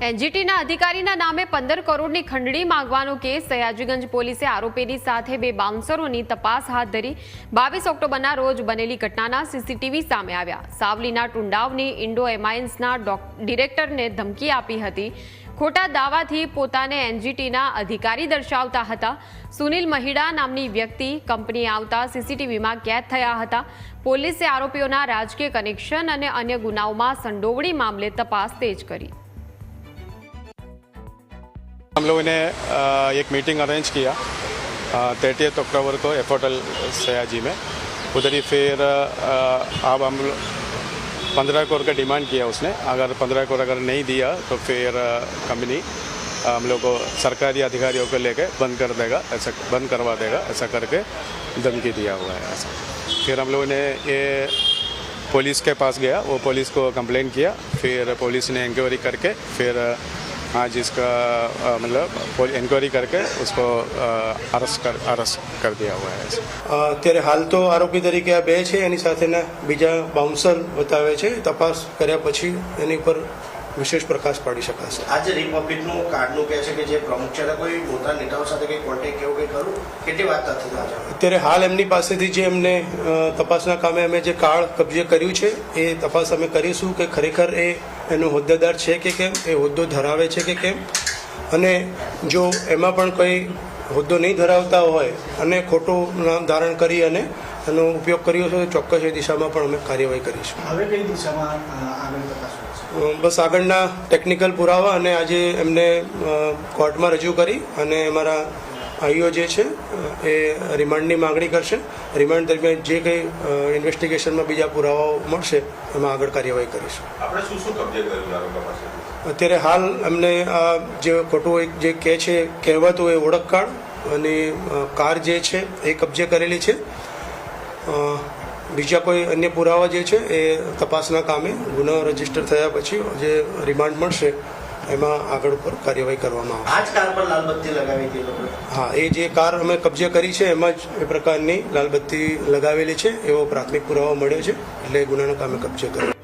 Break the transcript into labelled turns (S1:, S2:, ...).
S1: એનજીટીના અધિકારીના નામે 15 કરોડની ખંડણી માંગવાનો કેસ સયાજીગંજ પોલીસે આરોપીની સાથે બે બાઉન્સરોની તપાસ હાથ ધરી 22 ઓક્ટોબરના રોજ બનેલી ઘટનાના સીસીટીવી સામે આવ્યા. સાવલીના ટુંડાવની ઇન્ડો એમાઇન્સના ડિરેક્ટરને ધમકી આપી હતી. ખોટા દાવાથી પોતાને એનજીટીના અધિકારી દર્શાવતા હતા. સુનિલ મહિડા નામની વ્યક્તિ કંપની આવતા સીસીટીવીમાં કેદ થયા હતા. પોલીસે આરોપીઓના રાજકીય કનેક્શન અને અન્ય ગુનાઓમાં સંડોવણી મામલે તપાસ તેજ કરી.
S2: हम लोगों ने एक मीटिंग अरेंज किया 30 अक्टूबर को एफ होटल सयाजी में. उधर ही फिर अब हम 15 करोड़ का डिमांड किया उसने. अगर 15 करोड़ अगर नहीं दिया तो फिर कंपनी हम लोग को सरकारी अधिकारियों को लेके बंद कर देगा, ऐसा बंद करवा देगा, ऐसा करके धमकी दिया हुआ है. ऐसा फिर हम लोगों ने ये पुलिस के पास गया, वो पुलिस को कंप्लेन किया. फिर पुलिस ने इंक्वायरी करके फिर आज इसका मतलब इंक्वायरी करके उसको अरेस्ट कर दिया हुआ है.
S3: અત્યારે હાલ તો આરોપી તરીકે આ બે છે, એની સાથેના બીજા બાઉન્સર બતાવે છે. તપાસ કર્યા પછી એની પર વિશેષ પ્રકાશ પાડી શકાશે.
S4: આજે રિપબ્લિકનું કાર્ડનું કહે છે કે જે પ્રમુખ છે કોઈ પોતાના નેતાઓ સાથે કંઈ કોન્ટેક્ટ કેવું કંઈ કરું કેટલી વાત નથી આજે.
S3: અત્યારે હાલ એમની પાસેથી જે એમને તપાસના કામે અમે જે કાર્ડ કબજે કર્યું છે એ તપાસ અમે કરીશું કે ખરેખર એનો હોદ્દેદાર છે કે કેમ, એ હોદ્દો ધરાવે છે કે કેમ, અને જો એમાં પણ કોઈ હોદ્દો નહીં ધરાવતા હોય અને ખોટું નામ ધારણ કરી અને એનો ઉપયોગ કર્યો છે તો ચોક્કસ એ દિશામાં પણ અમે કાર્યવાહી કરીશું.
S4: હવે કઈ દિશામાં આગળ તપાસ?
S3: બસ આગળના ટેકનિકલ પુરાવા અને આજે એમને કોર્ટમાં રજૂ કરી અને અમારા આઈઓ જે છે એ રિમાન્ડની માગણી કરશે. રિમાન્ડ દરમિયાન જે કંઈ ઇન્વેસ્ટિગેશનમાં બીજા પુરાવાઓ મળશે એમાં આગળ કાર્યવાહી કરીશું.
S5: આપણે શું શું કબજે કર્યું આરોપી પાસે?
S3: અત્યારે હાલ અમને આ જે ખોટું જે કહે છે કહેવાતું એ ઓળખ કાર્ડ અને કાર જે છે એ કબજે કરેલી છે. બીજા કોઈ અન્ય પુરાવા જે છે એ તપાસના કામે ગુનો રજીસ્ટર થયા પછી જે રિમાન્ડ મળશે એમાં આગળ ઉપર કાર્યવાહી કરવામાં આવશે.
S4: આ જ કાર પર લાલબત્તી લગાવી હતી લોકોએ?
S3: હા, એ જે કાર અમે કબજે કરી છે એમાં જ એ પ્રકારની લાલબત્તી લગાવેલી છે એવો પ્રાથમિક પુરાવો મળ્યો છે, એટલે ગુનાના કામે કબજે કર્યો.